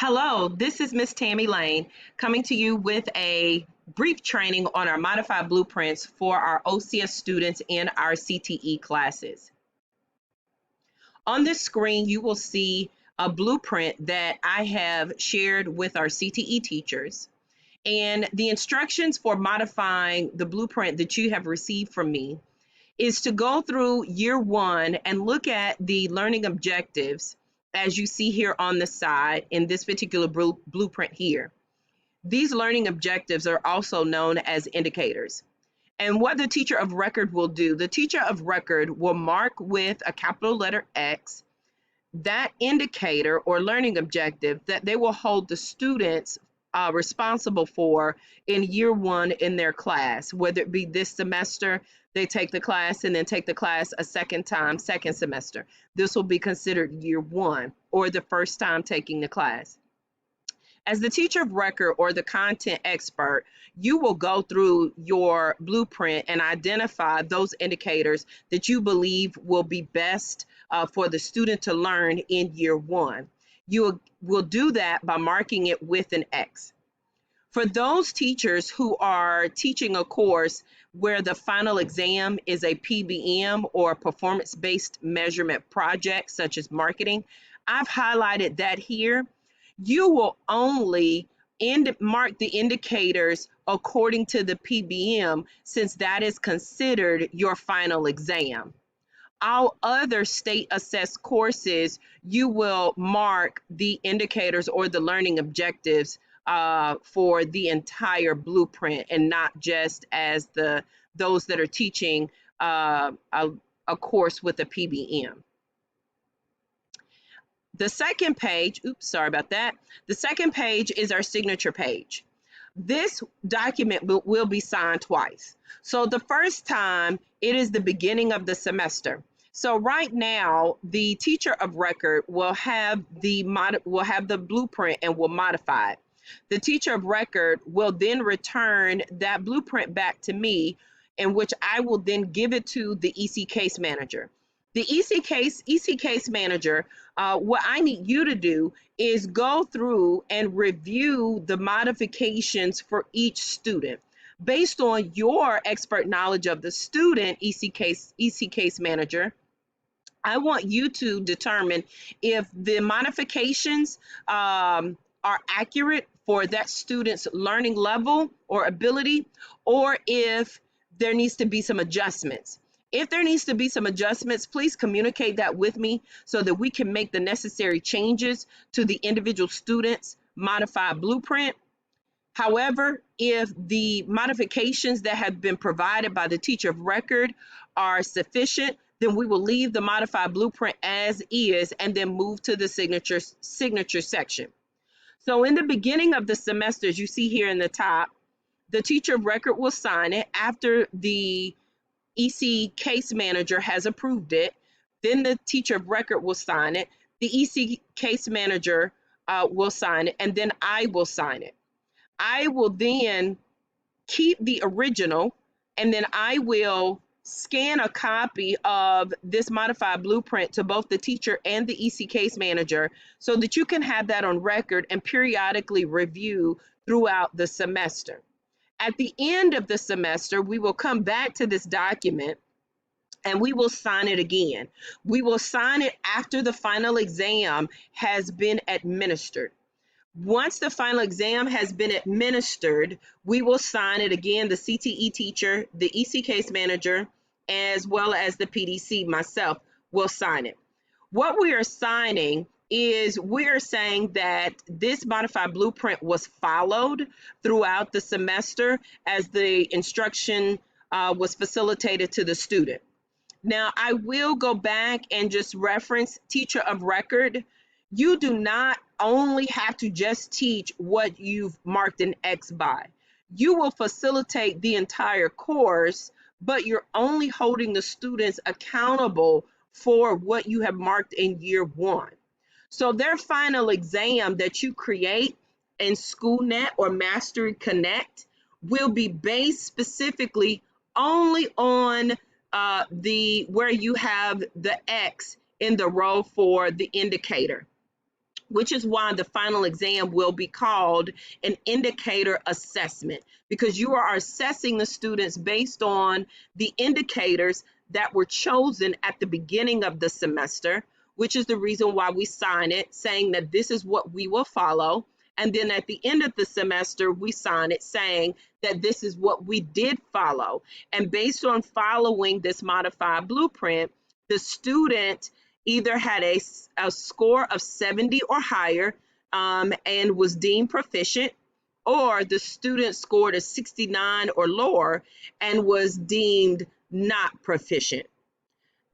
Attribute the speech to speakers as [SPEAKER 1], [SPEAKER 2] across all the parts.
[SPEAKER 1] Hello, this is Miss Tammy Lane coming to you with a brief training on our modified blueprints for our OCS students in our CTE classes. On this screen, you will see a blueprint that I have shared with our CTE teachers. And the instructions for modifying the blueprint that you have received from me is to go through year one and look at the learning objectives as you see here on the side in this particular blueprint here. These learning objectives are also known as indicators. And what the teacher of record will do, the teacher of record will mark with a capital letter X that indicator or learning objective that they will hold the students responsible for in year one in their class, whether it be this semester, they take the class and then take the class a second time, second semester. This will be considered year one or the first time taking the class. As the teacher of record or the content expert, you will go through your blueprint and identify those indicators that you believe will be best for the student to learn in year one. You will do that by marking it with an X. For those teachers who are teaching a course where the final exam is a PBM or performance-based measurement project, such as marketing, I've highlighted that here. You will only mark the indicators according to the PBM, since that is considered your final exam. All other state assessed courses, you will mark the indicators or the learning objectives for the entire blueprint, and not just as those that are teaching a course with a PBM. The second page, oops, sorry about that. The second page is our signature page. This document will be signed twice. So the first time, it is the beginning of the semester. So right now, the teacher of record will have the blueprint and will modify it. The teacher of record will then return that blueprint back to me, in which I will then give it to the EC case manager. The EC case manager, what I need you to do is go through and review the modifications for each student. Based on your expert knowledge of the student, EC case manager, I want you to determine if the modifications are accurate for that student's learning level or ability, or if there needs to be some adjustments. If there needs to be some adjustments, please communicate that with me so that we can make the necessary changes to the individual student's modified blueprint. However, if the modifications that have been provided by the teacher of record are sufficient, then we will leave the modified blueprint as is and then move to the signature section. So in the beginning of the semester, as you see here in the top, the teacher of record will sign it after the EC case manager has approved it. Then the teacher of record will sign it. The EC case manager will sign it, and then I will sign it. I will then keep the original, and then I will scan a copy of this modified blueprint to both the teacher and the EC case manager so that you can have that on record and periodically review throughout the semester. At the end of the semester, we will come back to this document and we will sign it again. We will sign it after the final exam has been administered. Once the final exam has been administered, we will sign it again, the CTE teacher, the EC case manager, as well as the PDC, myself, will sign it. What we are signing is we are saying that this modified blueprint was followed throughout the semester as the instruction was facilitated to the student. Now, I will go back and just reference teacher of record. You do not only have to just teach what you've marked an X by. You will facilitate the entire course, but you're only holding the students accountable for what you have marked in year one. So their final exam that you create in SchoolNet or Mastery Connect will be based specifically only on where you have the X in the row for the indicator. which is why the final exam will be called an indicator assessment, because you are assessing the students based on the indicators that were chosen at the beginning of the semester, which is the reason why we sign it saying that this is what we will follow. And then at the end of the semester, we sign it saying that this is what we did follow. And based on following this modified blueprint, the student either had a score of 70 or higher and was deemed proficient, or the student scored a 69 or lower and was deemed not proficient.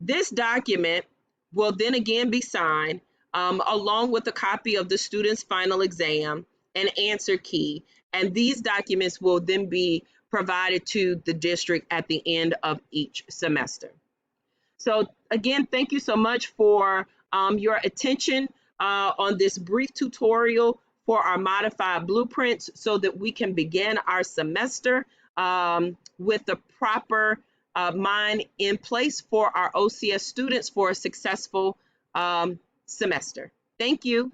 [SPEAKER 1] This document will then again be signed along with a copy of the student's final exam and answer key. And these documents will then be provided to the district at the end of each semester. So again, thank you so much for your attention on this brief tutorial for our modified blueprints so that we can begin our semester with the proper mind in place for our OCS students for a successful semester. Thank you.